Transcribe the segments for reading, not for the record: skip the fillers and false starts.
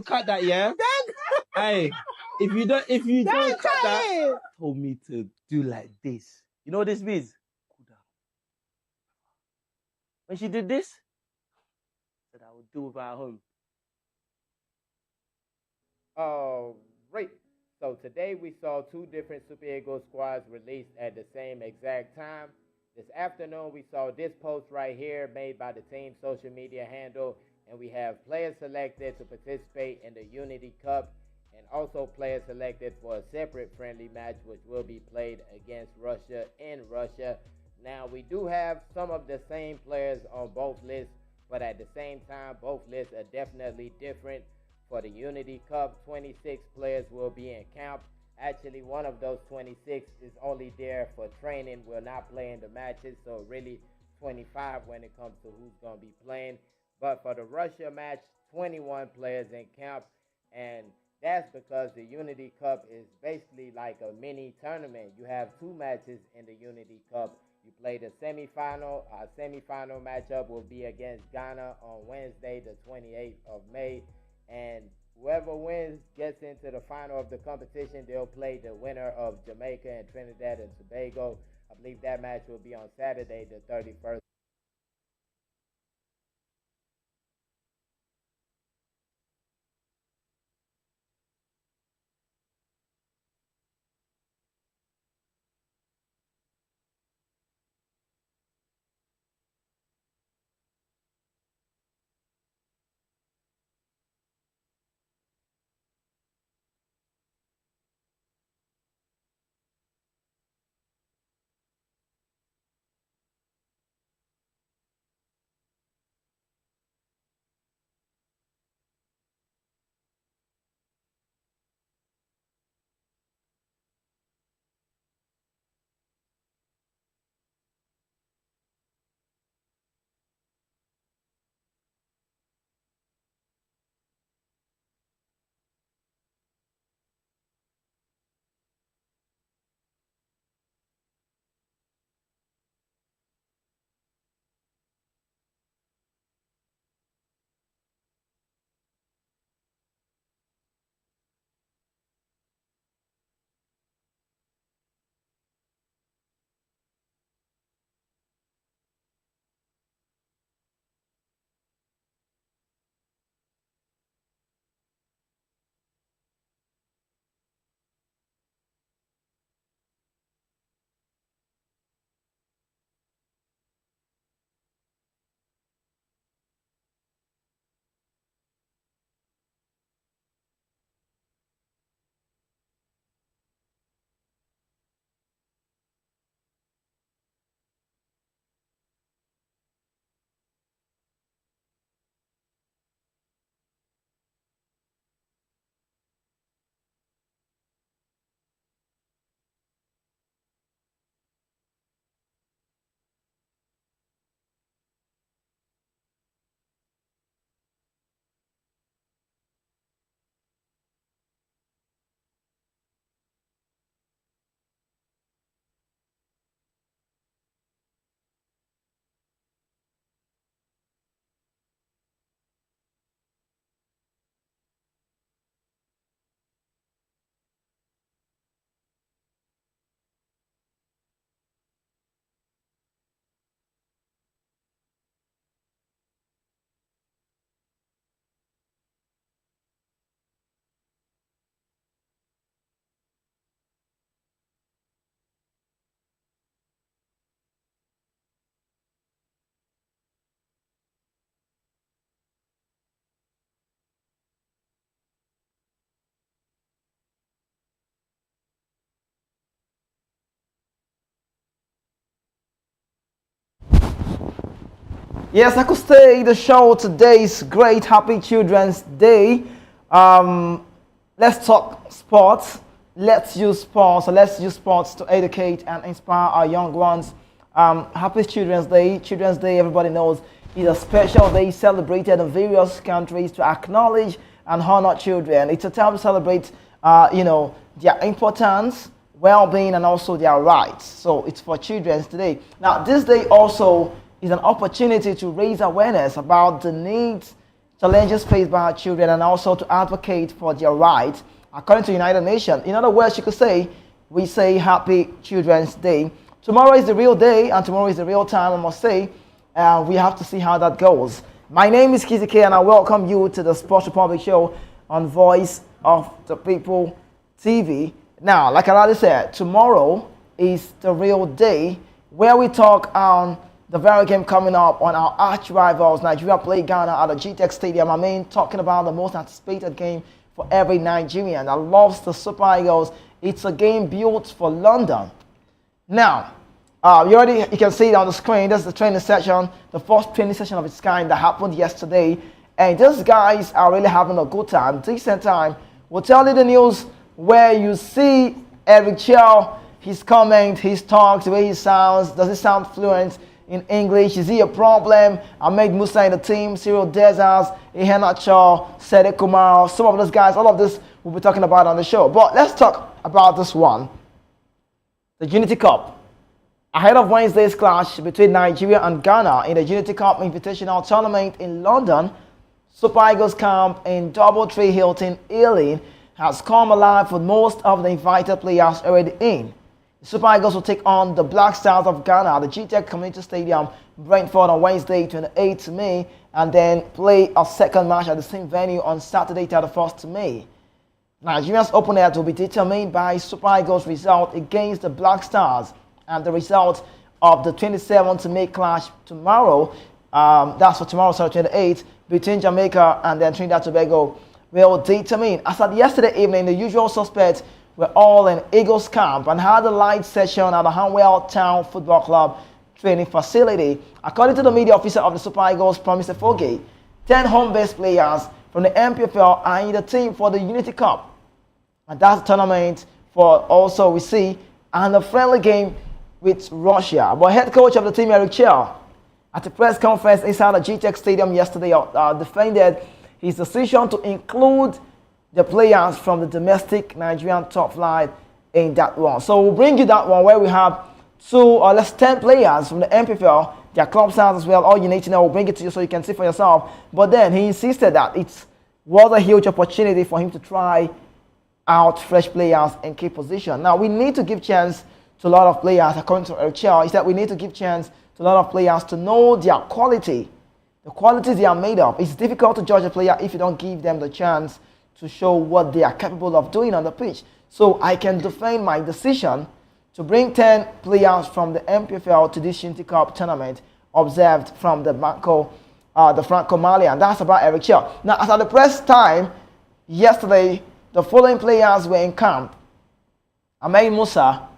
cut that, yeah. Hey, if you don't cut that, told me to do like this. You know what this means? Cool down. When she did this, I said I would do it at home. Great. So today we saw two different Super Ego squads released at the same exact time. This afternoon we saw this post right here made by the team's social media handle, and we have players selected to participate in the Unity Cup and also players selected for a separate friendly match which will be played against Russia in Russia. Now we do have some of the same players on both lists, but at the same time both lists are definitely different. For the Unity Cup, 26 players will be in camp. Actually, one of those 26 is only there for training, will not play in the matches, so really 25 when it comes to who's going to be playing. But for the Russia match, 21 players in camp, and that's because the Unity Cup is basically like a mini tournament. You have two matches in the Unity Cup. You play the semifinal. Our semifinal matchup will be against Ghana on Wednesday, the 28th of May. And whoever wins gets into the final of the competition. They'll play the winner of Jamaica and Trinidad and Tobago. I believe that match will be on Saturday, the 31st. Yes, I could say the show today is great. Happy Children's Day. Um, let's talk sports. Let's use sports to educate and inspire our young ones. Happy Children's Day. Children's Day, everybody knows, is a special day celebrated in various countries to acknowledge and honor children. It's a time to celebrate, their importance, well-being, and also their rights. So it's for Children's Day. Now, this day also is an opportunity to raise awareness about the needs challenges faced by our children, and also to advocate for their rights according to United Nations. In other words, you could say, we say Happy Children's Day. Tomorrow is the real day, and tomorrow is the real time, I must say. We have to see how that goes. My name is Kizzy K, and I welcome you to the Sports Republic show on Voice of the People TV. Now, like I already said, tomorrow is the real day where we talk on the very game coming up on our arch rivals. Nigeria play Ghana at the GTEC Stadium. I mean, talking about the most anticipated game for every Nigerian that loves the Super Eagles. It's a game built for London. Now, you can see it on the screen. This is the training session, the first training session of its kind that happened yesterday. And these guys are really having a good time, decent time. We'll tell you the news where you see Eric Chelle, his comment, his talks, the way he sounds. Does he sound fluent in English? Is he a problem? Ahmed Musa in the team, Cyril Desas, Iheanacho, Sede Kumar, some of those guys, all of this we'll be talking about on the show. But let's talk about this one, the Unity Cup. Ahead of Wednesday's clash between Nigeria and Ghana in the Unity Cup Invitational Tournament in London, Super Eagles camp in Doubletree Hilton, Ealing has come alive with most of the invited players already in. The Super Eagles will take on the Black Stars of Ghana at the GTEC Community Stadium, Brentford, on Wednesday, 28th May, and then play a second match at the same venue on Saturday, 31st May. Nigeria's opponent will be determined by Super Eagles' result against the Black Stars and the result of the 27th May clash tomorrow. That's for tomorrow, sorry, 28th, between Jamaica and then Trinidad and Tobago will determine. As at yesterday evening, the usual suspects were all in Eagles camp and had a light session at the Hanwell Town Football Club training facility. According to the media officer of the Super Eagles, Promise Efoge, 10 home-based players from the MPFL are in the team for the Unity Cup. And that's the tournament for also we see and a friendly game with Russia. But head coach of the team, Eric Chelle, at a press conference inside the GTEC Stadium yesterday, defended his decision to include the players from the domestic Nigerian top flight in that one. So we'll bring you that one where we have 10 players from the MPFL, their club sides as well. All you need to know, we'll bring it to you so you can see for yourself. But then he insisted that it was a huge opportunity for him to try out fresh players in key position. Now, we need to give chance to a lot of players, according to Eric Chelle. He said we need to give chance to a lot of players to know their quality, the qualities they are made of. It's difficult to judge a player if you don't give them the chance to show what they are capable of doing on the pitch. So I can defend my decision to bring 10 players from the MPFL to this Unity Cup tournament, observed from the Franco Mali, and that's about Eric Chelle. Now, as at the press time yesterday, the following players were in camp: Ahmed Musa,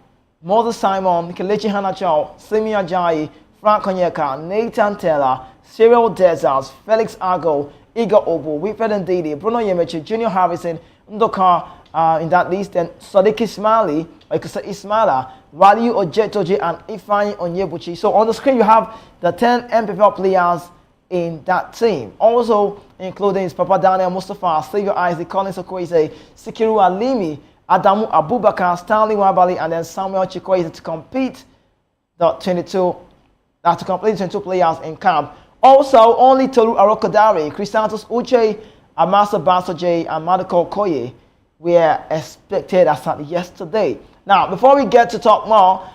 Moses Simon, Kelechi Iheanacho, Simi Ajayi, Frank Onyeka, Nathan Tella, Cyril Desas, Felix Ago, Igor Obu, Wilfred Ndidi, Bruno Yemechi, Junior Harrison, Ndoka in that list, and Sadiq Ismaili, or you could say Ismaila, Waliu Ojetoji, and Ifeanyi Onyebuchi. So on the screen you have the 10 MPFL players in that team. Also including Papa Daniel Mustafa, Xavier Isaac, Collins Okweze, Sikiru Alimi, Adamu Abubakar, Stanley Wabali, and then Samuel Chikweze to complete the 22 players in camp. Also, only Tolu Arokodare, Chrysanthus Uche, Amasa Basoje, and Madako Koye were expected as of yesterday. Now, before we get to talk more,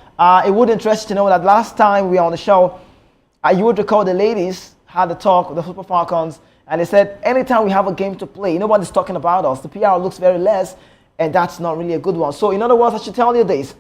it would interest you to know that last time we were on the show, you would recall the ladies had a talk with the Super Falcons, and they said anytime we have a game to play, nobody's talking about us. The PR looks very less, and that's not really a good one. So in other words, I should tell you this.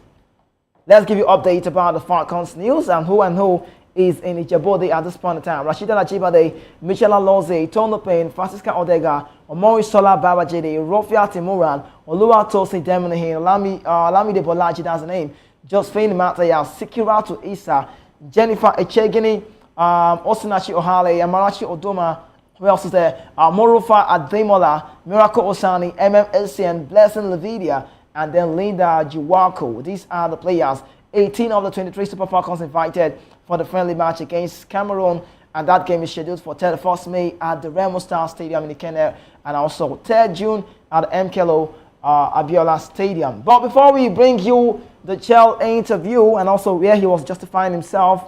Let's give you updates about the Falcons news and who is in Ijabode at this point in time. Rashida Lajibade, Michela Loze, Tono Payne, Francisca Odega, Omori Sola Babajide, Rofia Timuran, Olua Tosi Deminahin, Lamide Bolaji, that's the name, Josephine Mataya, Sikiratu Isa, Jennifer Echegini, Osinachi Ohale, Amarachi Odoma, who else is there? Morufa Ademola, Miracle Osani, MMLCN, Blessing Levidia, and then Linda Jiwako. These are the players. 18 of the 23 Super Falcons invited for the friendly match against Cameroon, and that game is scheduled for 31st May at the Remo Star Stadium in Ikenne, and also 3rd June at the Mkelo Abiola Stadium. But before we bring you the Chelle interview and also where he was justifying himself,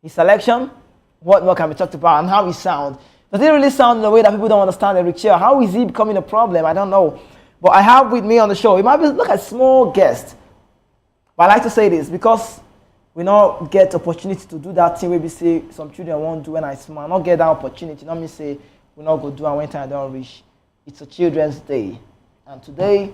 his selection, what more can we talk about, and how he sounds. Does it really sound in a way that people don't understand Eric Chelle? How is he becoming a problem? I don't know. But I have with me on the show, it might be look at small guest. But I like to say this because we not get opportunity to do that thing where we say some children won't do when I smile. Not get that opportunity. Not me say we not go do and when time I don't reach. It's a Children's Day. And today,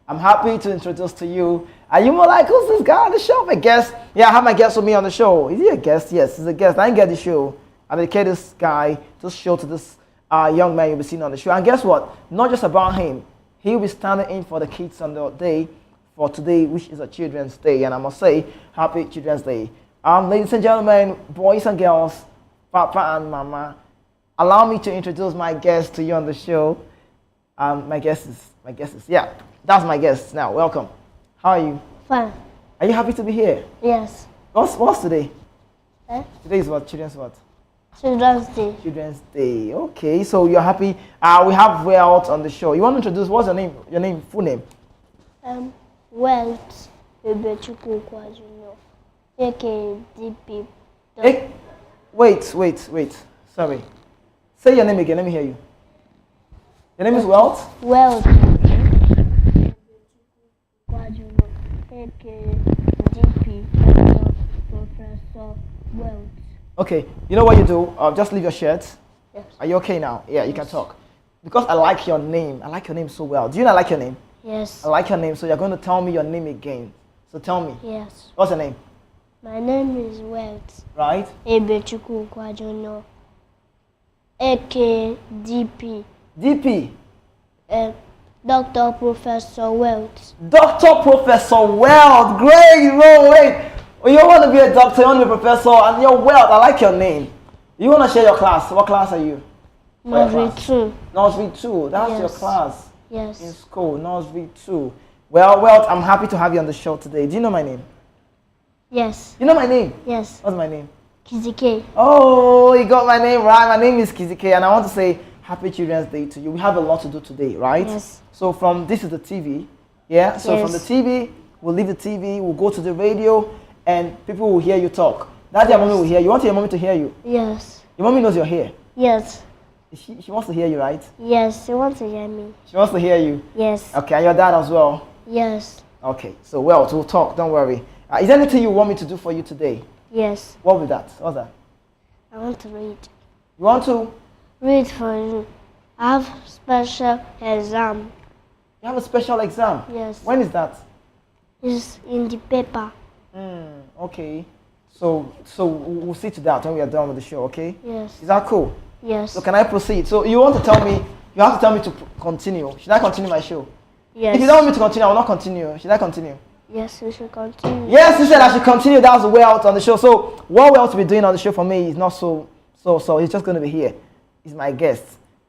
I'm happy to introduce to you. Are you more like, who's this guy on the show? A guest? Yeah, I have my guest with me on the show. Is he a guest? Yes, he's a guest. I didn't get the show. I dedicate this guy, this show to this young man you'll be seeing on the show. And guess what? Not just about him. He'll be standing in for the kids on the day for today, which is a Children's Day. And I must say, happy Children's Day. Ladies and gentlemen, boys and girls, Papa and Mama, allow me to introduce my guest to you on the show. My guest is, yeah, that's my guest now. Welcome. How are you? Fine. Are you happy to be here? Yes. What's today? Eh? Today is what? Children's what? Children's Day. Children's Day. Okay, so you're happy. We have Welt on the show. You want to introduce, what's your name? Your name, full name? Welt Ebechukwu Junior, aka DP. Hey, wait. Sorry. Say your name again. Let me hear you. Your name is Welt? Welt Junior, aka DP. Professor Welt. Okay, you know what you do? Just leave your shirt. Yes. Are you okay now? Yeah, you can talk. Because I like your name. I like your name so well. Do you know I like your name? Yes. I like your name, so you're going to tell me your name again. So tell me. Yes. What's your name? My name is Welt Right? Ebechukwu Junior, aka DP. DP. Dr. Professor Welt. Dr. Professor Welt. Great. No, wait. Well, you want to be a doctor, you want to be a professor, and you're Welt. I like your name. You want to share your class. What class are you? Nursery 2. Nursery 2. That's your Yes. class in Yes. school. Nursery 2. Well, Welt, I'm happy to have you on the show today. Do you know my name? Yes. You know my name? Yes. What's my name? Kizike. Oh, you got my name right. My name is Kizike, and I want to say Happy Children's Day to you. We have a lot to do today, right? Yes. So this is the TV, yeah? So from the Yes. TV, we'll leave the TV, we'll go to the radio, and people will hear you talk. That's your mommy will hear you. You want your mommy to hear you? Yes. Your mommy knows you're here. Yes. She wants to hear you, right? Yes. You want to hear me? She wants to hear you. Yes. Okay, and your dad as well? Yes. Okay, so we'll talk, don't worry. Is there anything you want me to do for you today? Yes. What will that? What's that? I want to read. You want to? Read for you. I have special exam. You have a special exam? Yes. When is that? It's in the paper. Okay. So we'll see to that when we are done with the show, okay? Yes. Is that cool? Yes. So can I proceed? So you want to tell me, you have to tell me to continue. Should I continue my show? Yes. If you don't want me to continue, I will not continue. Should I continue? Yes, we should continue. Yes, you said I should continue. That's the way out on the show. So what Welt will be doing on the show for me is not so. He's just going to be here. He's my guest.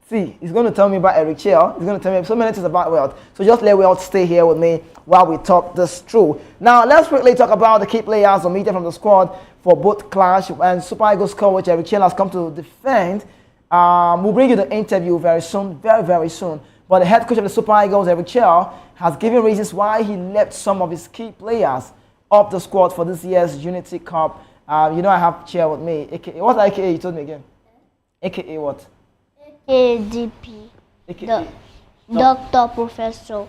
See, he's going to tell me about Eric Chelle. He's going to tell me so many things about Welt. So just let Welt stay here with me while we talk this through. Now, let's quickly talk about the key players or media from the squad for both Clash and Super Eagles coach Eric Chelle has come to defend. We'll bring you the interview very soon, very, very soon. But the head coach of the Super Eagles, Eric Chelle, has given reasons why he left some of his key players off the squad for this year's Unity Cup. You know I have Chelle with me. AKA, what's AKA? You told me again. AKA what? ADP. AKA Dr. Professor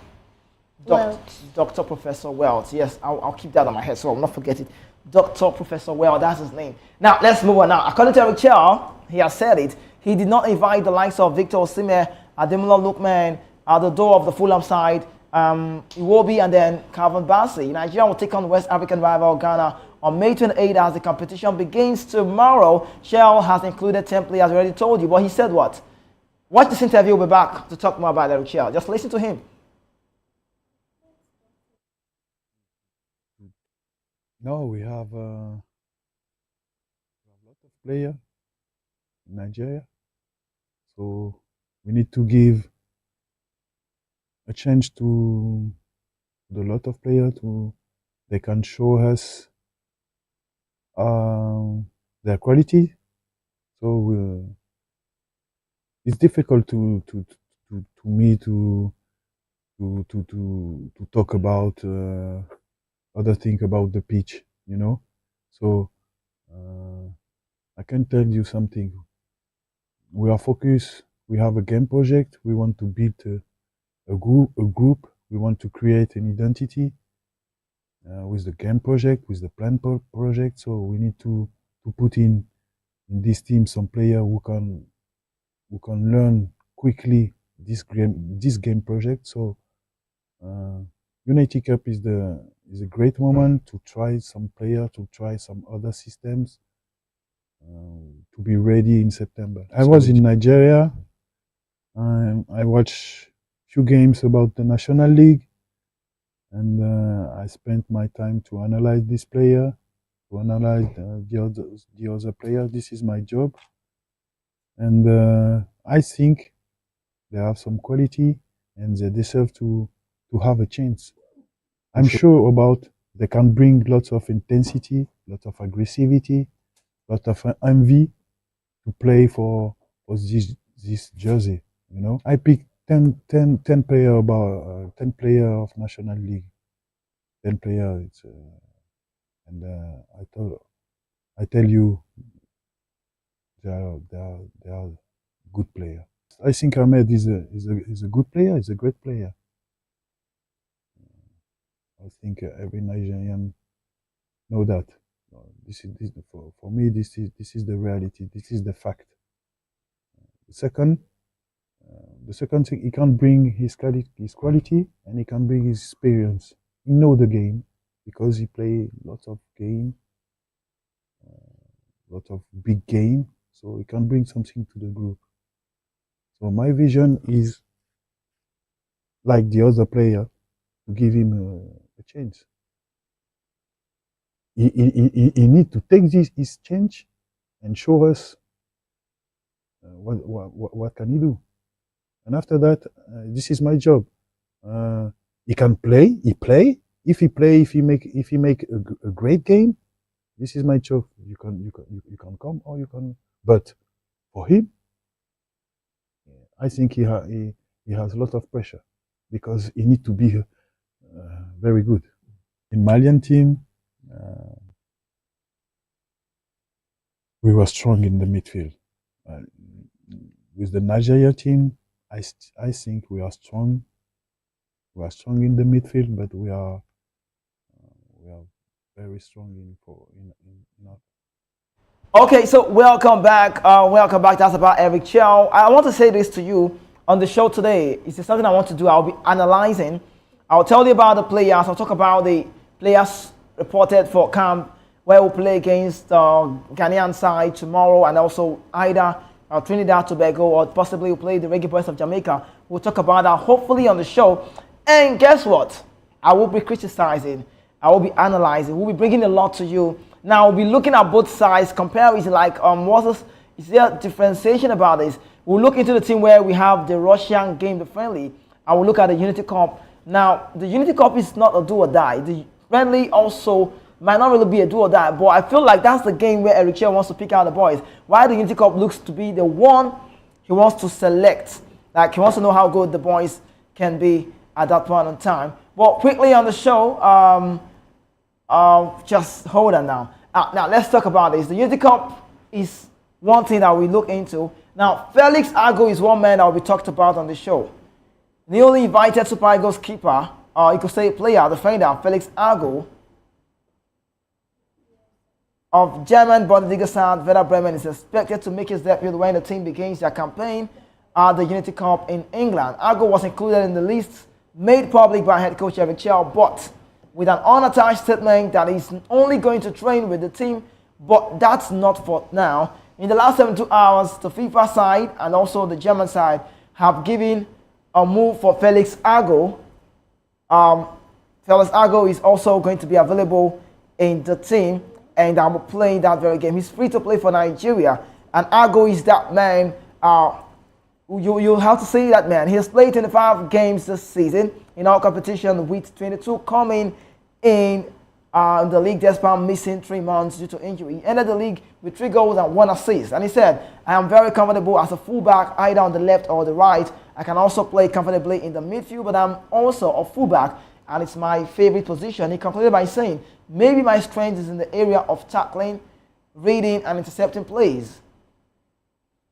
Welt. Dr. Professor Welt. Yes, I'll keep that on my head so I'll not forget it. Dr. Professor Welt, that's his name. Now, let's move on now. According to Eric Chelle, he has said it. He did not invite the likes of Victor Osimhen, Ademola Lookman at the door of the Fulham side, Iwobi, and then Calvin Bassey. Nigeria will take on West African rival Ghana on May 28 as the competition begins tomorrow. Chelle has included 10 players, I already told you, but he said what? Watch this interview, we'll be back to talk more about Eric Chelle. Just listen to him. No, we have a lot of players in Nigeria, so we need to give a chance to the lot of players to they can show us their quality. So it's difficult to me to talk about other thing about the pitch, you know. So I can tell you something. we are focused. We have a game project. We want to build a group. We want to create an identity with the game project, with the plan project. So we need to put in this team some player who can learn quickly this game project. So Unity Cup is a great moment to try some player, to try some other systems, to be ready in September. I was in Nigeria. I watched few games about the National League, and I spent my time to analyze this player, to analyze the other player. This is my job, and I think they have some quality, and they deserve to have a chance. I'm sure about they can bring lots of intensity, lots of aggressivity, lot of envy to play for this jersey. You know, I picked 10 player about 10 player of National League, 10 player. It's and I tell you, they are good player. I think Ahmed is a good player. He's a great player. I think every Nigerian know that. This for me. This is the reality. This is the fact. Second, the second thing, he can bring his quality, and he can bring his experience. He know the game because he play lots of game, lot of big game. So he can bring something to the group. So my vision is like the other player, to give him a chance. He need to take his change and show us what can he do. And after that, this is my job. He can play. He play. If he make a great game, this is my job. You can come or you can. But for him, I think he has a lot of pressure because he need to be very good. In Malian team, we were strong in the midfield. With the Nigeria team, I think we are strong. We are strong in the midfield, but we are very strong in our. Okay, so welcome back. Welcome back. That's about Eric Chelle. I want to say this to you on the show today. It's something I want to do. I'll be analyzing. I'll tell you about the players. I'll talk about the players reported for camp, where we'll play against Ghanaian side tomorrow, and also either Trinidad, Tobago, or possibly we'll play the Reggae Boys of Jamaica. We'll talk about that hopefully on the show. And guess what? I will be criticizing. I will be analyzing. We'll be bringing a lot to you. Now, we'll be looking at both sides, comparison, like, is there differentiation about this? We'll look into the team where we have the Russian game, the friendly. I will look at the Unity Cup. Now, the Unity Cup is not a do or die. The friendly also might not really be a do or die, but I feel like that's the game where Eric Chelle wants to pick out the boys. Why the Unity Cup looks to be the one he wants to select. Like, he wants to know how good the boys can be at that point in time. But quickly on the show, just hold on now. Now, let's talk about this. The Unity Cup is one thing that we look into. Now, Felix Ago is one man that will be talked about on the show. The only invited Super Eagles keeper, you could say player, defender, Felix Ago, of German Bundesliga Werder Bremen, is expected to make his debut when the team begins their campaign at the Unity Cup in England. Ago was included in the list made public by head coach Eric Chelle, but with an unattached statement that he's only going to train with the team, but that's not for now. In the last 72 hours, the FIFA side and also the German side have given a move for Felix Ago. Felix Ago is also going to be available in the team, and I'm playing that very game. He's free to play for Nigeria, and Ago is that man. You have to see that man. He has played 25 games this season in our competition, with 22 coming in the league despite missing 3 months due to injury. He ended the league with 3 goals and 1 assist. And he said, I am very comfortable as a fullback, either on the left or the right. I can also play comfortably in the midfield, but I'm also a fullback, and it's my favorite position. He concluded by saying, maybe my strength is in the area of tackling, reading, and intercepting plays.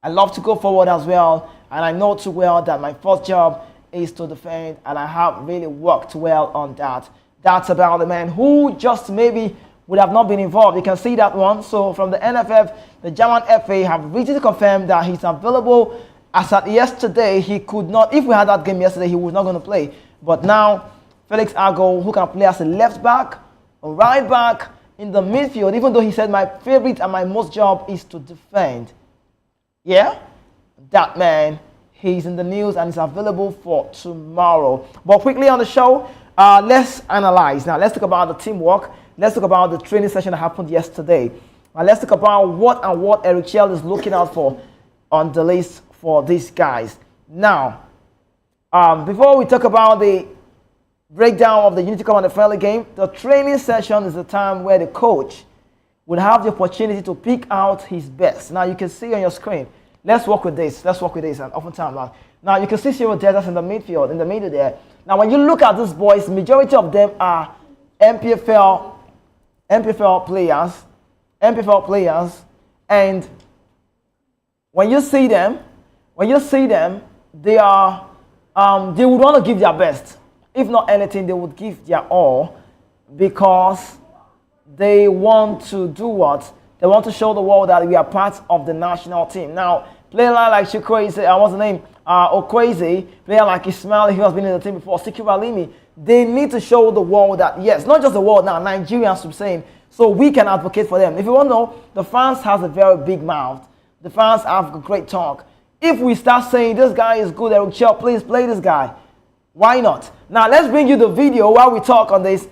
I love to go forward as well, and I know too well that my first job is to defend, and I have really worked well on that. That's about the man who just maybe would have not been involved. You can see that one. So from the NFF, the German FA have recently confirmed that he's available. As at yesterday, he could not. If we had that game yesterday, he was not going to play. But now, Felix Ago, who can play as a left back, a right back, in the midfield, even though he said my favorite and my most job is to defend. Yeah, that man, he's in the news and is available for tomorrow. But quickly on the show, let's analyze. Now, let's talk about the teamwork. Let's talk about the training session that happened yesterday. Now, let's talk about what Eric Chelle is looking out for on the list for these guys. Now, before we talk about the breakdown of the Unity Cup and the friendly game, the training session is the time where the coach will have the opportunity to pick out his best. Now, you can see on your screen. Let's work with this. And oftentimes, now you can see Cyril Desas in the midfield, in the middle there. Now, when you look at these boys, majority of them are MPFL players, and when you see them, they are they would want to give their best. If not anything, they would give their all because they want to do what? They want to show the world that we are part of the national team. Now, player like Chukwueze, what's the name? Okweze, player like Ismail, who has been in the team before, Sikiru Alimi, they need to show the world that, yes, not just the world now, Nigerians are saying, so we can advocate for them. If you want to know, the fans has a very big mouth. The fans have a great talk. If we start saying, this guy is good, Eric Chelle, please play this guy. Why not? Now, let's bring you the video while we talk on this.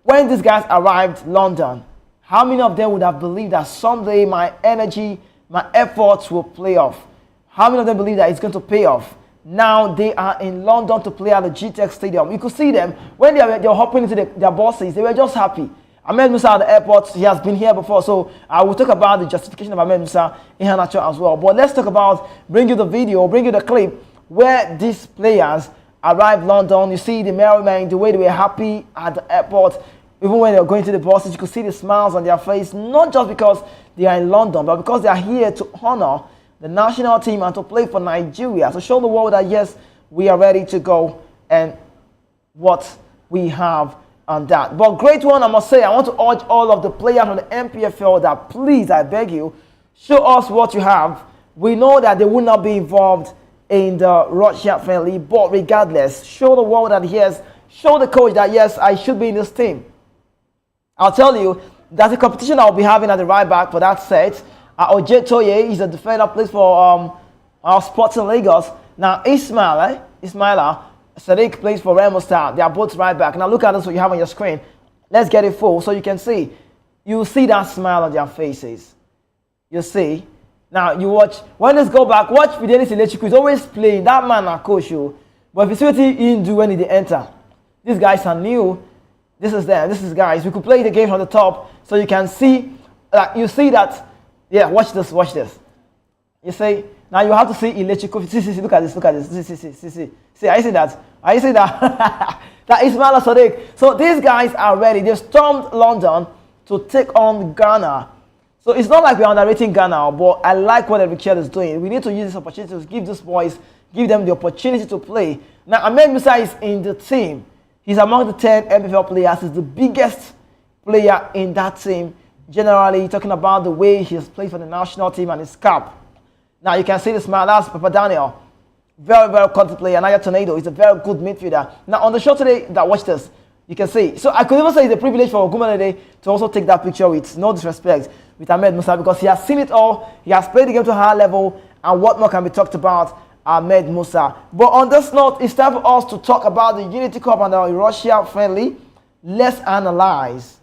When these guys arrived London, how many of them would have believed that someday my energy, my efforts will play off? How many of them believe that it's going to pay off? Now they are in London to play at the GTEC Stadium. You could see them when they were hopping into their buses. They were just happy. Ahmed Musa at the airport, he has been here before, so I will talk about the justification of Ahmed Musa in Iheanacho as well. But let's talk about, bring you the video, bring you the clip where these players arrived London. You see the merriment, the way they were happy at the airport. Even when they were going to the buses, you could see the smiles on their face, not just because they are in London, but because they are here to honor the national team and to play for Nigeria. So show the world that, yes, we are ready to go and what we have on that. But great one, I must say, I want to urge all of the players from the MPFL that please, I beg you, show us what you have. We know that they will not be involved in the Russia friendly, but regardless, show the world that, yes, show the coach that, yes, I should be in this team. I'll tell you, that's a competition I'll be having at the right back for that set. Oje Toye is a defender, plays for our Sports in Lagos. Now, Ismaila Sadiq plays for Remo Star. They are both right back. Now, look at this, what you have on your screen. Let's get it full so you can see. You see that smile on their faces. You see. Now, you watch. When this go back, watch Fidelis Iheanacho. He's always playing. That man a coach you. But if you see what he didn't do when he enter. These guys are new. This is them. This is guys. We could play the game from the top so you can see. You see that. Yeah, watch this. Watch this. You see. Now you have to see Iheanacho. See, look at this. Look at this. See, I see that. I see that. That Ismaila Sadiq. So these guys are ready. They stormed London to take on Ghana. So it's not like we're underrating Ghana, but I like what Eric Chelle is doing. We need to use this opportunity to give these boys, give them the opportunity to play. Now, Ahmed Musa is in the team. He's among the 10 MPFL players. He's the biggest player in that team. Generally, talking about the way he has played for the national team and his cap. Now, you can see the smile. That's Papa Daniel. Very, very quality player. Naya Tornado is a very good midfielder. Now, on the show today, watch this. You can see. So, I could even say it's a privilege for Ogumanede to also take that picture with no disrespect with Ahmed Musa because he has seen it all. He has played the game to a high level. And what more can be talked about Ahmed Musa? But on this note, it's time for us to talk about the Unity Cup and the Russia friendly. Let's analyze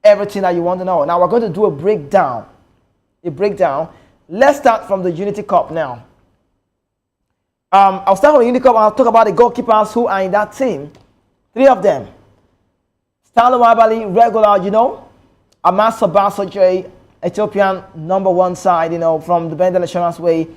everything that you want to know. Now, we're going to do a breakdown. Let's start from the Unity Cup now. I'll start with the Unity Cup and I'll talk about the goalkeepers who are in that team. 3 of them. Stanley Wabali, regular, you know. Amas Sabasojay, Ethiopian #1 side, you know, from the Bendel Insurance Way.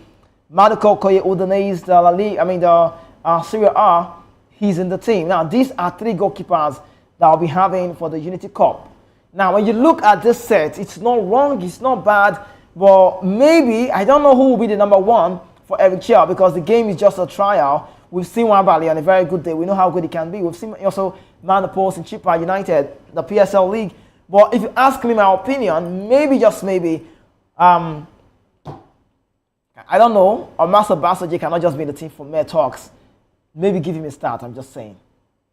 Maduko Koye Udinese, the Serie A, he's in the team. Now, these are 3 goalkeepers that I'll be having for the Unity Cup. Now, when you look at this set, it's not wrong, it's not bad. But maybe, I don't know who will be the number one for Eric Chelle because the game is just a trial. We've seen Wambali on a very good day. We know how good he can be. We've seen also man the post in Chippa United, the PSL League. But if you ask me my opinion, maybe, just maybe, I don't know, or Master Basaji cannot just be in the team for mere talks. Maybe give him a start, I'm just saying.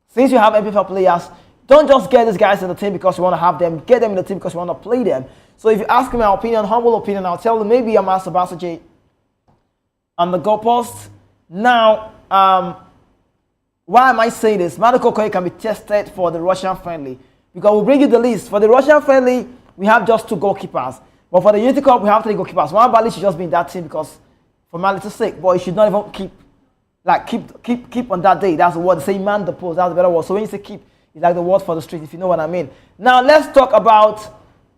Since you have MPFL players, don't just get these guys in the team because you want to have them. Get them in the team because you want to play them. So if you ask me my opinion, humble opinion, I'll tell you maybe a Master Basaji on the goalpost. Now, why am I saying this? Marco Koye can be tested for the Russian friendly because we'll bring you the list. For the Russian friendly, we have just 2 goalkeepers. But for the Unity Cup, we have 3 goalkeepers. One Bali should just be in that team because formality's sake, but he should not even keep on that day. That's the word. Say man the post. That's the better word. So when you say keep, it's like the word for the street, if you know what I mean. Now let's talk about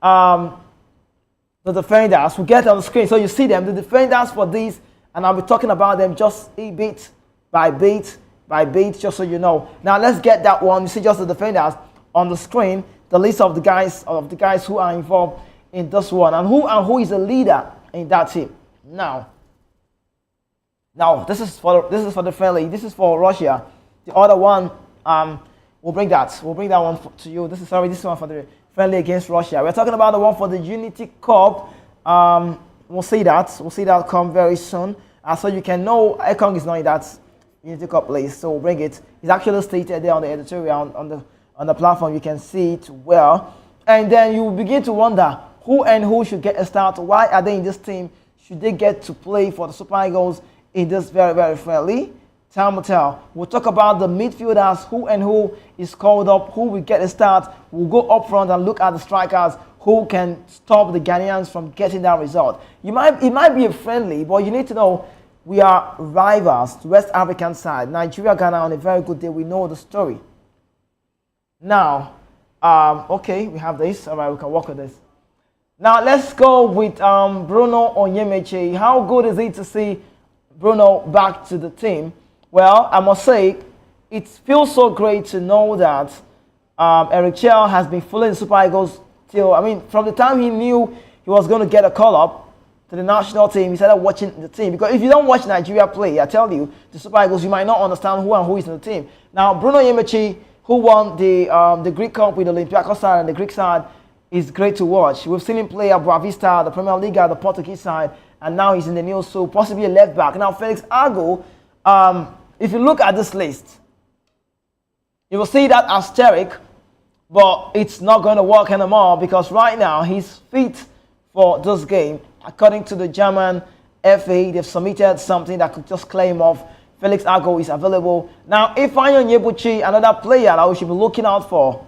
the defenders. We get on the screen, so you see them. The defenders for these, and I'll be talking about them just a bit by bit by bit, just so you know. Now let's get that one. You see just the defenders on the screen. The list of the guys who are involved in this one, and who is a leader in that team. Now this is for the friendly. This is for Russia. The other one, we'll bring that one to you. This one for the friendly against Russia. We're talking about the one for the Unity Cup. We'll see that come very soon. So you can know Ekong is not in that Unity Cup list. So we'll bring it. It's actually stated there on the editorial on the platform. You can see it well, and then you will begin to wonder who should get a start. Why are they in this team? Should they get to play for the Super Eagles in this very, very friendly? Time will tell. We'll talk about the midfielders, who is called up, who will get a start. We'll go up front and look at the strikers who can stop the Ghanaians from getting that result. It might be a friendly, but you need to know we are rivals, the West African side. Nigeria, Ghana on a very good day. We know the story. Now, okay, we have this. All right, we can work with this. Now let's go with Bruno Onyemaechi. How good is it to see Bruno back to the team? Well, I must say, it feels so great to know that Eric Chelle has been following the Super Eagles from the time he knew he was going to get a call up to the national team. He started watching the team. Because if you don't watch Nigeria play, I tell you, the Super Eagles, you might not understand who is in the team. Now, Bruno Onyemaechi, who won the Greek Cup with the Olympiacos side and the Greek side, is great to watch. We've seen him play at Boavista, the Premier League, the Portuguese side, and now he's in the news, so possibly a left back. Now, Felix Ago, if you look at this list, you will see that asterisk, but it's not going to work anymore because right now he's fit for this game. According to the German FA, they've submitted something that could just claim off Felix Ago is available. Now, Ifeanyi Onyebunchi, another player that we should be looking out for,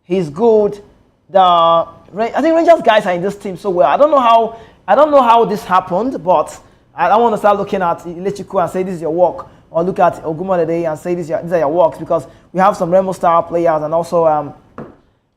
he's good. I think Rangers guys are in this team so well. I don't know how this happened, but I don't want to start looking at Iheanacho and say this is your work, or look at Ogumodede and say these are your works, because we have some Remo Star players and also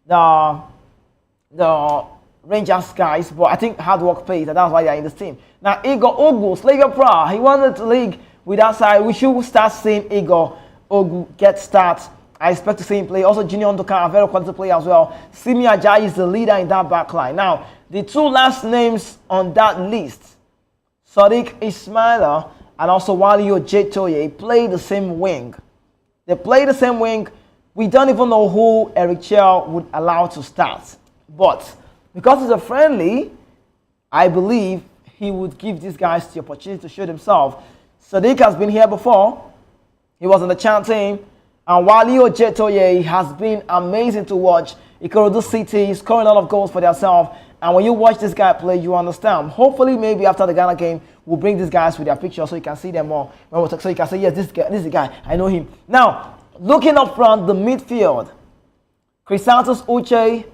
the Rangers guys, but I think hard work pays, and that's why they're in this team. Now, Igor Ogu, Slavia Prague, he won the league with that side. We should start seeing Igor Ogu get starts. I expect to see him play. Also, Junior Ndoka, a very quality player as well. Simi Ajayi is the leader in that back line. Now, the 2 last names on that list, Sadiq Ismaila and also Walio Jetoye, play the same wing. They play the same wing. We don't even know who Eric Chelle would allow to start. But because it's a friendly, I believe he would give these guys the opportunity to show themselves. Sadiq has been here before. He was on the Chan team. And Walio Jetoye has been amazing to watch. Ikorodu City scoring a lot of goals for themselves. And when you watch this guy play, you understand. Hopefully, maybe after the Ghana game, we'll bring these guys with their pictures so you can see them more. So you can say, yes, this is the guy. I know him. Now, looking up front, the midfield. Chrysanthus Uche,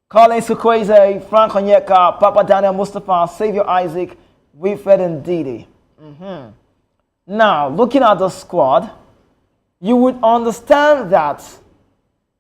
Colin Sukweze, Frank Onyeka, Papa Daniel Mustafa, Xavier Isaac, Wilfred Ndidi. Now, looking at the squad, you would understand that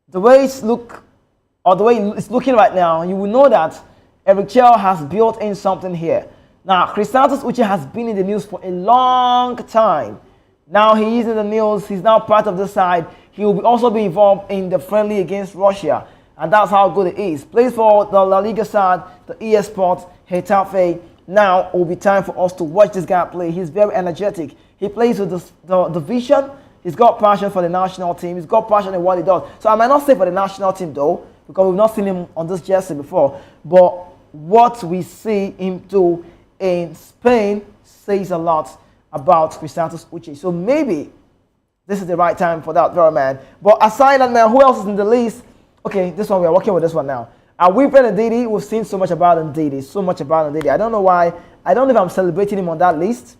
the way it's looking right now, you will know that Eric Chelle has built in something here. Now, Chrysanthus Uche has been in the news for a long time. Now he is in the news. He's now part of the side. He will also be involved in the friendly against Russia. And that's how good it is. Plays for the La Liga side, the ES Sports. Getafe. Now it will be time for us to watch this guy play. He's very energetic. He plays with the vision. He's got passion for the national team. He's got passion in what he does. So I might not say for the national team though, because we've not seen him on this jersey before. But what we see him do in Spain says a lot about Chrisantos Uche. So maybe this is the right time for that very man. But aside that man, who else is in the list? Okay, this one, we are working with this one now. Wilfred Ndidi, we've seen so much about Ndidi. So much about Ndidi. I don't know why. I don't know if I'm celebrating him on that list.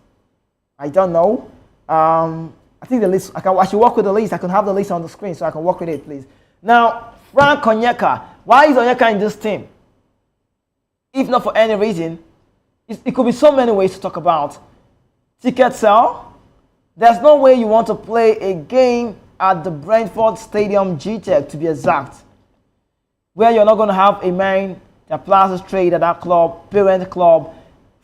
I don't know. I think the list, I should work with the list. I can have the list on the screen so I can work with it, please. Now, Frank Onyeka. Why is Onyeka in this team? If not for any reason, it could be so many ways to talk about. Ticket sale. There's no way you want to play a game at the Brentford Stadium GTEC, to be exact, where you're not going to have a man that places trade at that club, parent club.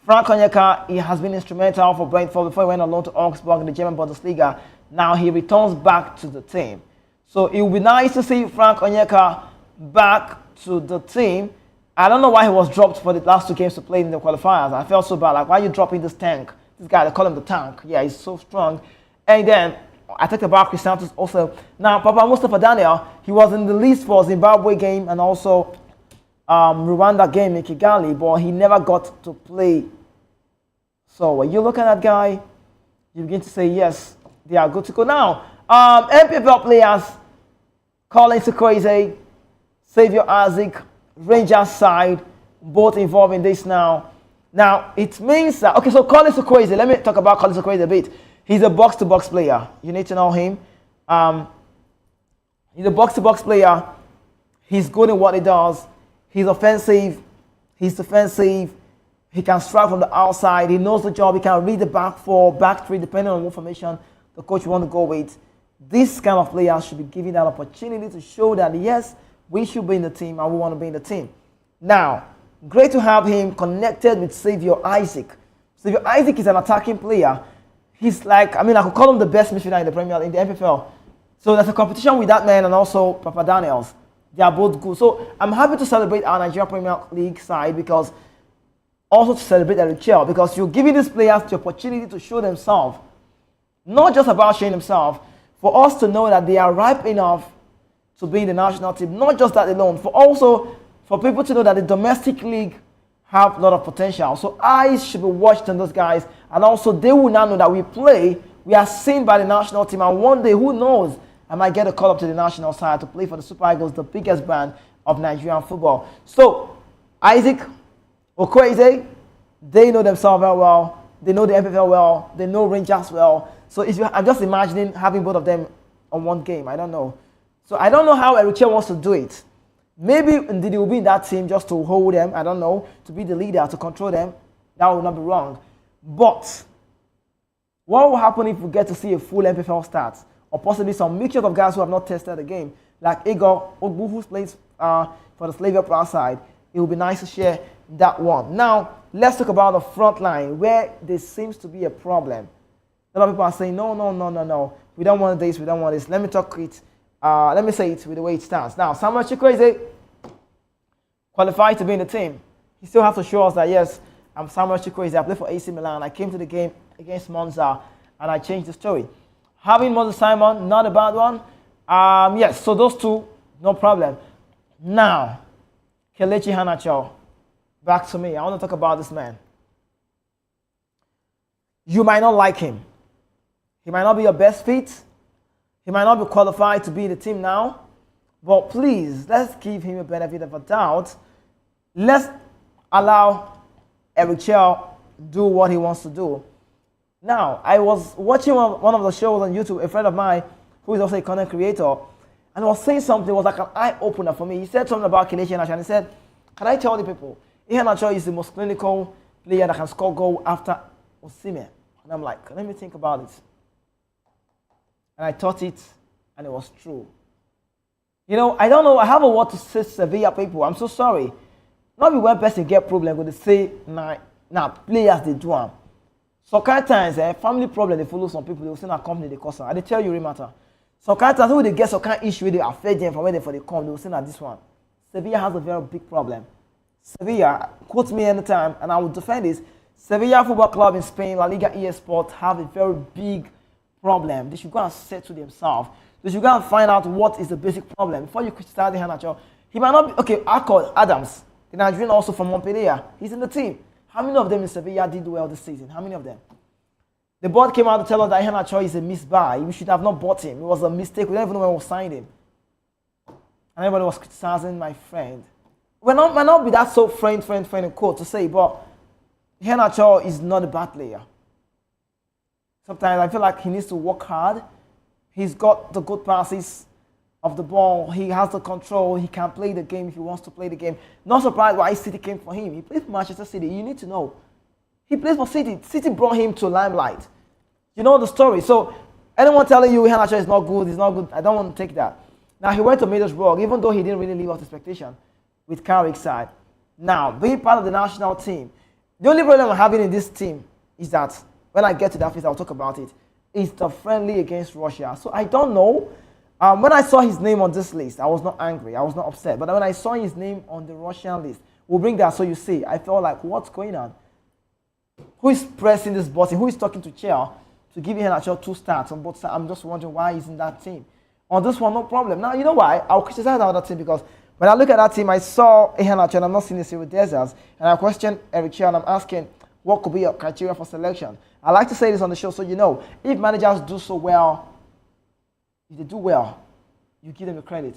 Frank Onyeka, he has been instrumental for Brentford before he went on loan to Augsburg in the German Bundesliga. Now he returns back to the team. So it would be nice to see Frank Onyeka back to the team. I don't know why he was dropped for the last 2 games to play in the qualifiers. I felt so bad. Like, why are you dropping this tank? This guy, they call him the tank. Yeah, he's so strong. And then I talked about Chrisantos also. Now, Papa Mustafa Daniel, he was in the list for Zimbabwe game and also Rwanda game in Kigali, but he never got to play. So when you look at that guy, you begin to say, yes, they are good to go. Now, MPFL players, Colin Chukwueze, Xavier Isaac, Rangers side, both involved in this now. Now, it means that, okay, so Colin Chukwueze, let me talk about Colin Chukwueze a bit. He's a box-to-box player. You need to know him. He's a box-to-box player. He's good in what he does. He's offensive. He's defensive. He can strike from the outside. He knows the job. He can read the back 4, back 3, depending on what formation the coach want to go with. This kind of players should be given that opportunity to show that, yes, we should be in the team and we want to be in the team. Now, great to have him connected with Xavier Isaac. Xavier Isaac is an attacking player. He's like, I could call him the best midfielder in the Premier League, in the MPFL. So there's a competition with that man and also Papa Daniels. They are both good. So I'm happy to celebrate our Nigeria Premier League side, because also to celebrate Eric Chelle, because you're giving these players the opportunity to show themselves. Not just about showing themselves, for us to know that they are ripe enough to be in the national team. Not just that alone, for people to know that the domestic league have a lot of potential. So eyes should be watched on those guys, and also they will now know that we are seen by the national team, and one day, who knows, I might get a call up to the national side to play for the Super Eagles, the biggest brand of Nigerian football. So Isaac, Okweze, they know themselves very well. They know the MPFL well. They know Rangers well. So I'm just imagining having both of them on one game. I don't know. So I don't know how Eric Chelle wants to do it. Maybe indeed he will be in that team just to hold them. I don't know. To be the leader, to control them. That would not be wrong. But what will happen if we get to see a full MPFL start? Or possibly some mixture of guys who have not tested the game, like Igor Ogbu, who plays for the Slavia Prague side. It would be nice to share that one. Now, let's talk about the front line, where there seems to be a problem. A lot of people are saying, no. We don't want this, we don't want this. Let me say it with the way it stands. Now, Samuel Chukwueze qualified to be in the team. He still has to show us that, yes, I'm Samuel Chukwueze. I play for AC Milan. I came to the game against Monza, and I changed the story. Having Moses Simon, not a bad one. Yes, so those two, no problem. Now, Kelechi Iheanacho, back to me. I want to talk about this man. You might not like him. He might not be your best fit. He might not be qualified to be in the team now. But please, let's give him a benefit of a doubt. Let's allow Eric Chelle do what he wants to do. Now, I was watching one of the shows on YouTube, a friend of mine, who is also a content creator, and was saying something, it was like an eye-opener for me. He said something about Kelechi Iheanacho, and he said, can I tell the people, Iheanacho is the most clinical player that can score goal after Osimhen. And I'm like, let me think about it. And I thought it, and it was true. You know, I don't know, I have a word to say Sevilla people. I'm so sorry. Not be one person get problem with the say, nah, players they do them. So kind of times, family problem, they follow some people, they will send a company, they cause them. I they tell you, matter. So kind of times, when they get some kind of issue, they affect them from where they come, they will send at this one. Sevilla has a very big problem. Sevilla, quote me anytime, and I will defend this. Sevilla Football Club in Spain, La Liga ES Sports, have a very big problem. They should go and settle themselves. They should go and find out what is the basic problem before you criticize Iheanacho. He might not be okay. Akol Adams, the Nigerian also from Montpellier, he's in the team. How many of them in Sevilla did well this season? How many of them? The board came out to tell us that Iheanacho is a misbuy. We should have not bought him. It was a mistake. We don't even know when we signed him. And everybody was criticizing my friend. Might not be that so friend in quote to say, but Iheanacho is not a bad player. Sometimes I feel like he needs to work hard. He's got the good passes of the ball. He has the control. He can play the game if he wants to play the game. Not surprised why City came for him. He plays for Manchester City. You need to know. He plays for City. City brought him to limelight. You know the story. So anyone telling you Iheanacho is not good, I don't want to take that. Now he went to Middlesbrough, even though he didn't really live up to expectation with Carrick's side. Now, being part of the national team, the only problem I'm having in this team is that when I get to that phase, I'll talk about it. It's the friendly against Russia. So I don't know. When I saw his name on this list, I was not angry. I was not upset. But when I saw his name on the Russian list, we'll bring that so you see. I felt like, what's going on? Who is pressing this button? Who is talking to Chelle to give Iheanacho 2 starts on both sides? I'm just wondering why he's in that team. On this one, no problem. Now, you know why? I'll criticize the other team because when I look at that team, I saw Iheanacho and I'm not seeing the Cyril Dessers. And I questioned Eric Chelle and I'm asking, what could be your criteria for selection? I like to say this on the show so you know. If managers do so well, if they do well, you give them the credit.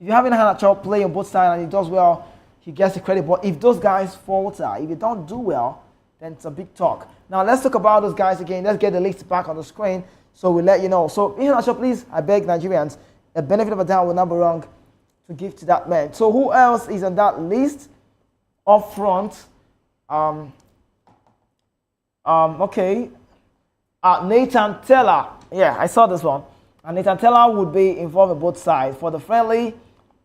If you have Iheanacho play on both sides and he does well, he gets the credit. But if those guys falter, if they don't do well, then it's a big talk. Now let's talk about those guys again. Let's get the list back on the screen so we'll let you know. So Iheanacho, please, I beg Nigerians, a benefit of a doubt will not be wrong to give to that man. So who else is on that list? Up front, okay. Nathan Tella. Yeah, I saw this one. And Nathan Tella would be involved in both sides for the friendly,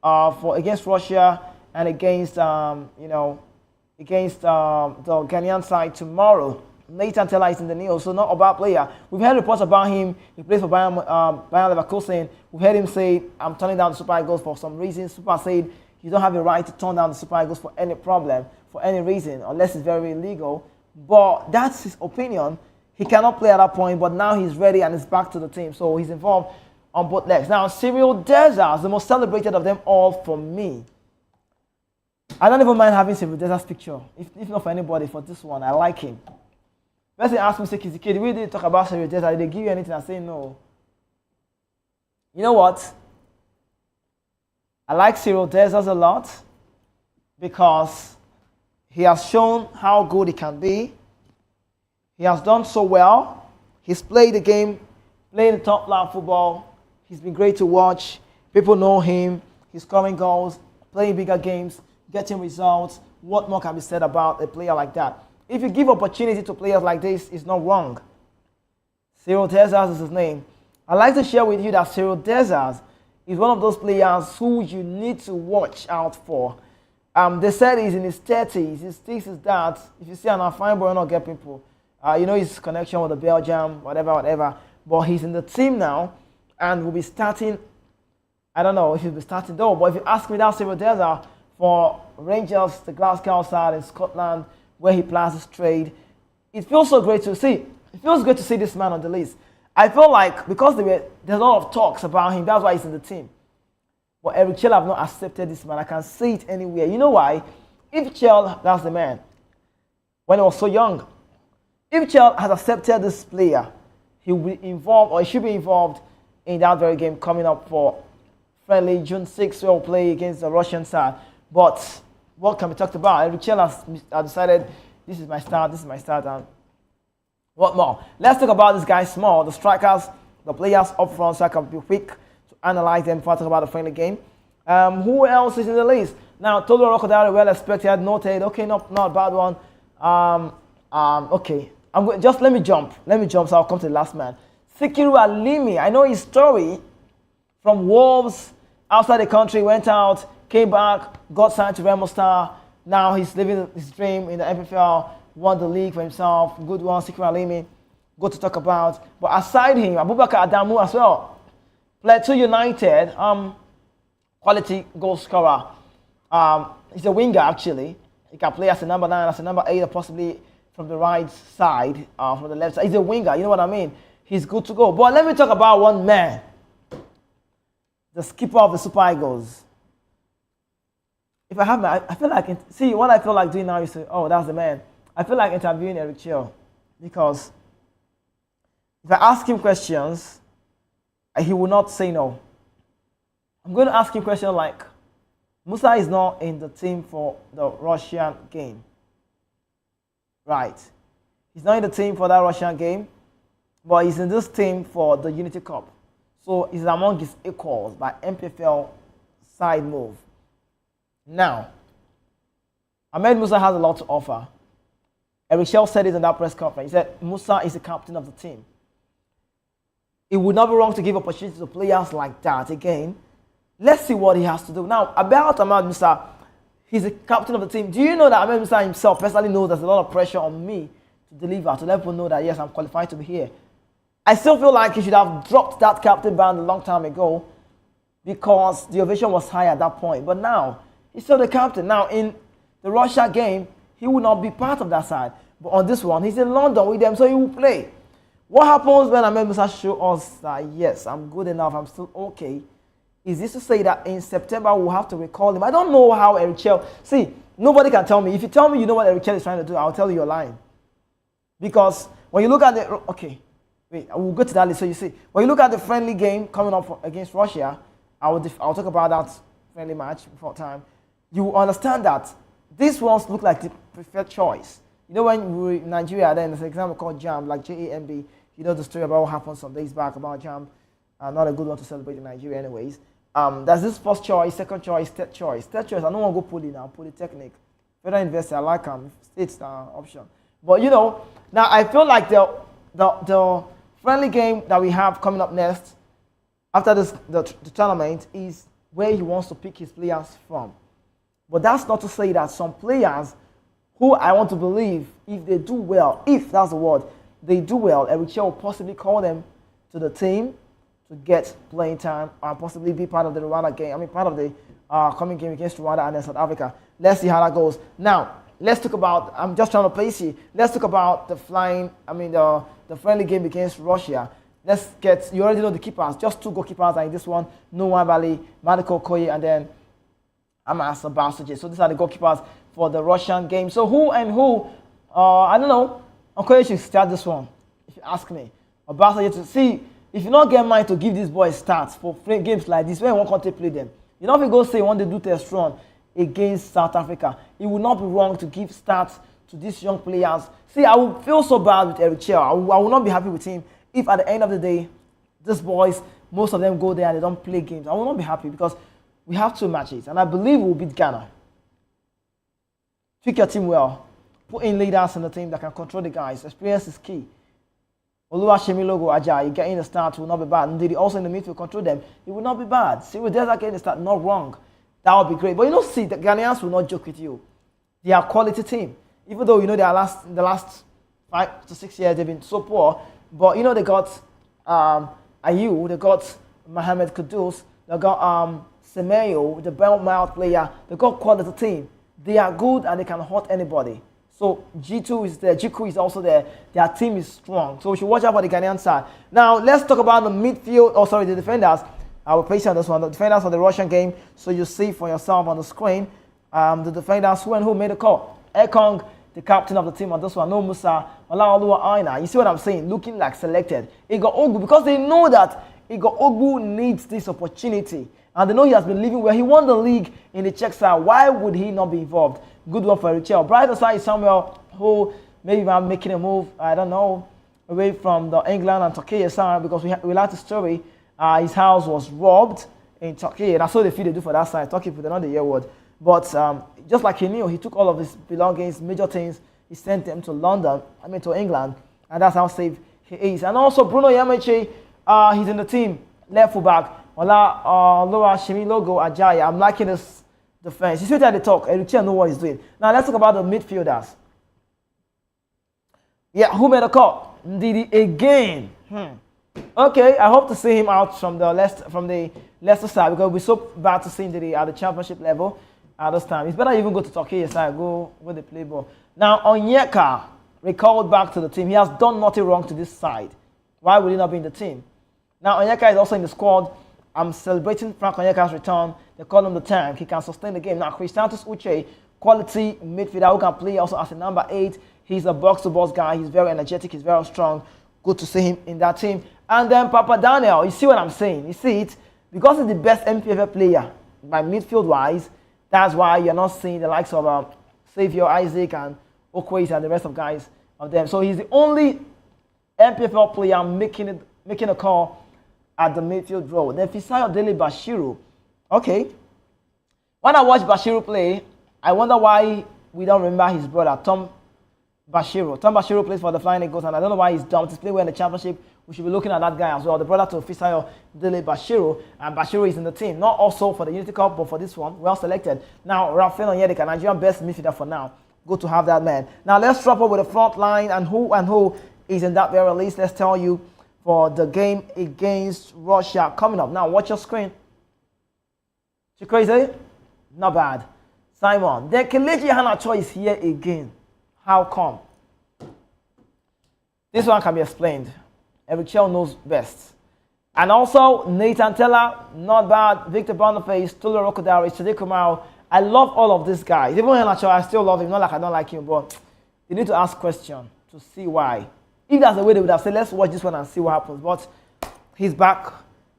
for against Russia and against against the Ghanaian side tomorrow. Nathan Tella is in the news, so not a bad player. We've heard reports about him. He plays for Bayern Leverkusen. We've heard him say, I'm turning down the Super Eagles for some reason. Super said, you don't have a right to turn down the Super Eagles for any problem, for any reason, unless it's very illegal. But that's his opinion. He cannot play at that point, but now he's ready and he's back to the team. So he's involved on both legs. Now, Cyril Dessers, the most celebrated of them all for me. I don't even mind having Cyril Dessers' picture. If not for anybody, for this one, I like him. Person asked me, say, Kizike, we didn't talk about Cyril Dessers. Did they give you anything? I say no. You know what? I like Cyril Dessers a lot because he has shown how good he can be. He has done so well. He's played the game, playing the top level football. He's been great to watch. People know him. He's scoring goals, playing bigger games, getting results. What more can be said about a player like that? If you give opportunity to players like this, it's not wrong. Cyril Dessers is his name. I'd like to share with you that Cyril Dessers is one of those players who you need to watch out for. They said he's in his 30s. His sticks is that. If you see an fine boy, not get people. His connection with the Belgium, whatever. But he's in the team now and will be starting. I don't know if he'll be starting though, but if you ask me that Cyril Dessers for Rangers, the Glasgow side in Scotland, where he plans his trade, it feels so great to see. It feels great to see this man on the list. I feel like because there's a lot of talks about him, that's why he's in the team. But Eric Chelle have not accepted this man. I can see it anywhere. You know why? If Chelle, that's the man, when he was so young, if Chelle has accepted this player, he will be involved, or he should be involved in that very game coming up for friendly June 6th, we'll play against the Russian side. But what can be talked about? Eric Chelle has decided this is my start, and what more? Let's talk about this guy small, the strikers, the players up front, so I can be quick to analyze them before I talk about the friendly game. Who else is in the list? Now, Tolu Rocodale, well expected, noted. Okay, not a bad one. Okay, let me jump, so I'll come to the last man. Sikiru Alimi, I know his story from Wolves, outside the country, went out, came back, got signed to Remo Star. Now he's living his dream in the MPFL, won the league for himself. Good one, Sikiru Alimi, good to talk about. But aside him, Abubakar Adamu as well. Plateau United, quality goal scorer. He's a winger actually. He can play as a number 9, as a number 8, or possibly from the right side, from the left side. He's a winger, you know what I mean? He's good to go. But let me talk about one man, the skipper of the Super Eagles. If I have I feel like, see, what I feel like doing now is say, oh, that's the man. I feel like interviewing Eric Chelle, because if I ask him questions, he will not say no. I'm going to ask him questions like, Musa is not in the team for the Russian game. Right. He's not in the team for that Russian game, but he's in this team for the Unity Cup. So he's among his equals by MPFL side move. Now, Ahmed Musa has a lot to offer. Eric Chelle said it in that press conference. He said Musa is the captain of the team. It would not be wrong to give opportunity to players like that again. Let's see what he has to do. Now, about Ahmed Musa, he's the captain of the team. Do you know that Ahmed Musa himself personally knows there's a lot of pressure on me to deliver, to let people know that, yes, I'm qualified to be here. I still feel like he should have dropped that captain band a long time ago because the ovation was high at that point. But now, he's still the captain. Now, in the Russia game, he will not be part of that side. But on this one, he's in London with them, so he will play. What happens when Ahmed Musa shows us that, yes, I'm good enough, I'm still okay? Is this to say that in September we'll have to recall him? I don't know how Eric Chelle... See, nobody can tell me. If you tell me you know what Eric Chelle is trying to do, I'll tell you you're lying. Because when you look at the... Okay, wait, we'll go to that list so you see. When you look at the friendly game coming up against Russia, I'll talk about that friendly match before time. You understand that these ones look like the preferred choice. You know, when we were in Nigeria, then there's an example called JAMB, like JAMB. You know the story about what happened some days back about JAMB. Not a good one to celebrate in Nigeria anyways. There's this first choice, second choice, third choice. Third choice, I don't want to go Poly now, Polytechnic. Federal University, I like them. State's the option. But you know, now I feel like the friendly game that we have coming up next, after the tournament, is where he wants to pick his players from. But that's not to say that some players who I want to believe, if they do well, if that's the word, they do well, Eric Chelle will possibly call them to the team to get playing time and possibly be part of the Rwanda game. I mean, part of the coming game against Rwanda and then South Africa. Let's see how that goes. Now, let's talk about, I'm just trying to place you. Let's talk about the friendly game against Russia. Let's get, you already know the keepers, just 2 goalkeepers like this one, Noah Bali, Mariko Koye, and then Amas Basuje. So these are the goalkeepers for the Russian game. So who and who, I don't know, Okoye should start this one, if you ask me. Or Basuje to see, if you not get mind to give these boys starts for games like this, when you want to play them, you know if you go say when they do test run against South Africa, it would not be wrong to give starts to these young players. See, I would feel so bad with Eric Chelle. I will not be happy with him if at the end of the day, these boys, most of them go there and they don't play games. I will not be happy because we have 2 matches and I believe we'll beat Ghana. Pick your team well. Put in leaders in the team that can control the guys. Experience is key. Oluwashemi Logo Ajayi getting the start will not be bad. Ndidi also in the midfield control them. It will not be bad. See, with Desert getting the start, not wrong. That would be great. But you know, see, the Ghanaians will not joke with you. They are a quality team. Even though, you know, the last 5 to 6 years, they've been so poor. But, you know, they got Ayew, they got Mohamed Kudus, they got Semeyo, the bell-mouth player. They got quality team. They are good and they can hurt anybody. So G2 is there, Jiku is also there. Their team is strong. So we should watch out for the Ghanaian side. Now let's talk about the midfield. Oh, sorry, the defenders. I will place you on this one. The defenders for the Russian game. So you see for yourself on the screen. The defenders who made the call. Ekong, the captain of the team on this one. No Musa, Olaoluwa Aina. You see what I'm saying? Looking like selected. Igor Ogbu, because they know that Igor Ogbu needs this opportunity. And they know he has been living where he won the league in the Czech side. Why would he not be involved? Good one for Chelle. Brighter side is Samuel, who maybe I'm making a move, I don't know, away from the England and Turkey side because we like the story. His house was robbed in Turkey. That's what they do for that side. Turkey put another year word. But just like he knew, he took all of his belongings, major things, he sent them to London, to England. And that's how safe he is. And also Bruno Yamechi, he's in the team, left fullback. Loa Shimi Logo Ajaya. I'm liking this defense. You see that they talk. Eric Chelle knows what he's doing. Now let's talk about the midfielders. Yeah, who made a call? Ndidi again. Okay, I hope to see him out from the Leicester side because we're so bad to see Ndidi at the championship level. at this time. It's better even go to Turkey side, go where they play ball. Now, Onyeka recalled back to the team. He has done nothing wrong to this side. Why would he not be in the team? Now, Onyeka is also in the squad. I'm celebrating Frank Onyeka's return. They call him the tank. He can sustain the game. Now, Christantus Uche, quality midfielder who can play also as a number 8. He's a box-to-box guy. He's very energetic. He's very strong. Good to see him in that team. And then Papa Daniel, you see what I'm saying? You see it? Because he's the best MPFL player by midfield-wise, that's why you're not seeing the likes of Xavier, Isaac, and Okwes and the rest of guys of them. So he's the only MPFL player making a call at the midfield role. Then Fisayo Dele Bashiru. Okay. When I watch Bashiru play, I wonder why we don't remember his brother, Tom Bashiru. Tom Bashiru plays for the Flying Eagles, and I don't know why he's dumped. He's playing well in the championship. We should be looking at that guy as well. The brother to Fisayo Dele Bashiru, and Bashiru is in the team. Not also for the Unity Cup, but for this one. Well selected. Now, Rafael Onyedika, Nigerian best midfielder for now. Good to have that man. Now, let's drop up with the front line and who is in that very list. Let's tell you for the game against Russia coming up. Now, watch your screen. You crazy? Not bad. Simon. Then Kelechi Iheanacho is here again. How come? This one can be explained. Chelle knows best. And also, Nathan Tella, not bad. Victor Boniface, Tulu Rokodari, Chide Kumaro. I love all of these guys. Even Iheanacho, I still love him. Not like I don't like him, but you need to ask questions to see why. If that's the way they would have said, let's watch this one and see what happens. But he's back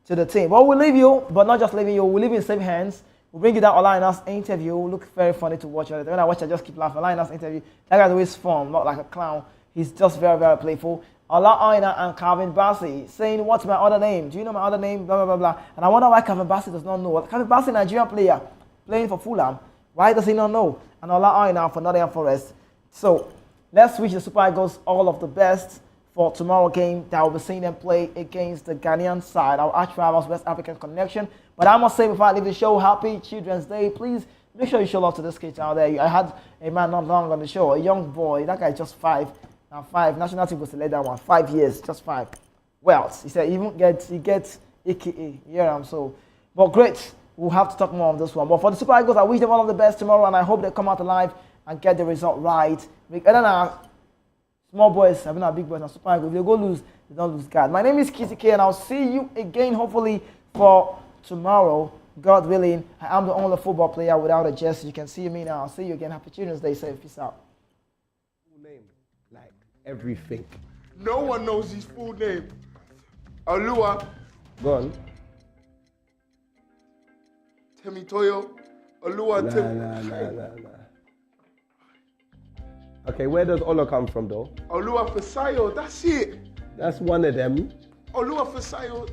to the team. But we'll leave you, but not just leaving you. We'll leave you in safe hands. We'll bring you that Olaina's interview. Look very funny to watch. When I watch, I just keep laughing. Olaina's interview. That guy's always fun, not like a clown. He's just very, very playful. Olaina and Calvin Bassey saying, what's my other name? Do you know my other name? Blah, blah, blah, blah. And I wonder why Calvin Bassey does not know. Calvin Bassey, Nigerian player, playing for Fulham. Why does he not know? And Olaina for Nottingham Forest. So let's wish the Super Eagles all of the best for tomorrow's game that we'll be seeing them play against the Ghanaian side, our arch rivals, West African Connection. But I must say before I leave the show, happy Children's Day. Please make sure you show love to this kid out there. I had a man not long on the show, a young boy. That guy just 5. Now 5. National team was to let that one. 5 years, just 5. Well, he said he gets AKA. Yeah, so. But great. We'll have to talk more on this one. But for the Super Eagles, I wish them all of the best tomorrow, and I hope they come out alive and get the result right. Other than our small boys, having our big boys and Super Eagles, if they go lose, they don't lose God. My name is Kizzy K, and I'll see you again, hopefully, for tomorrow. God willing, I am the only football player without a jersey. You can see me now. I'll see you again. Happy Children's Day. Safe. Peace out. Full name, like everything. No one knows his full name. Alua. Gone. Temitoyo. Alua. Nah. Okay, where does Ola come from though? Alua Fasayo. That's it. That's one of them. Alua Fasayo.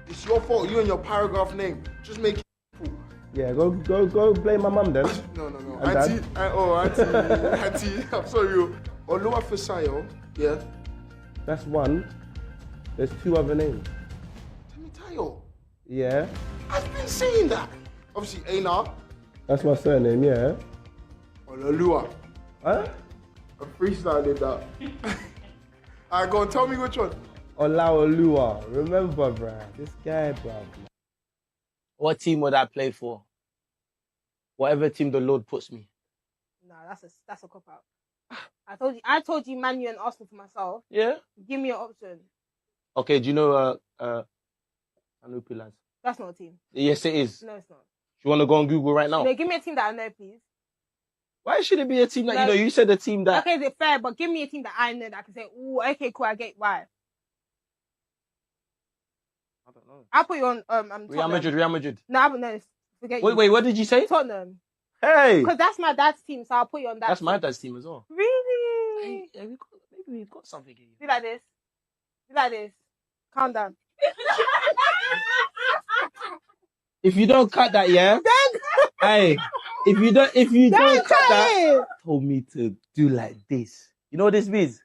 It's your fault. You and your paragraph name. Just make it cool. Yeah, go blame my mum then. No. And Auntie. I'm sorry. Olua Fasayo. Yeah. That's one. There's 2 other names. Temitayo. Yeah. I've been saying that. Obviously, Aina. That's my surname, yeah. Olua. Huh? I'm freestyling that. Alright, go on. Tell me which one. Olaoluwa. Remember, bruh. This guy, bruh. What team would I play for? Whatever team the Lord puts me. Nah, that's a cop out. I told you Man U and Arsenal for myself. Yeah? Give me an option. Okay, do you know Anupilas? That's not a team. Yes, it is. No, it's not. You want to go on Google right now? No, give me a team that I know, please. Why should it be a team that No. you know? You said a team that... Okay, is it fair? But give me a team that I know that I can say, ooh, okay, cool, I get why. I don't know. I'll put you on Real Madrid. No, forget you. Wait, what did you say? Tottenham. Hey! Because that's my dad's team, so I'll put you on that. That's team. my dad's team as well. Really? Hey, maybe we've got something here. Be like this. Calm down. If you don't cut that, yeah? Hey, if you don't cut that, told me to do like this. You know what this means?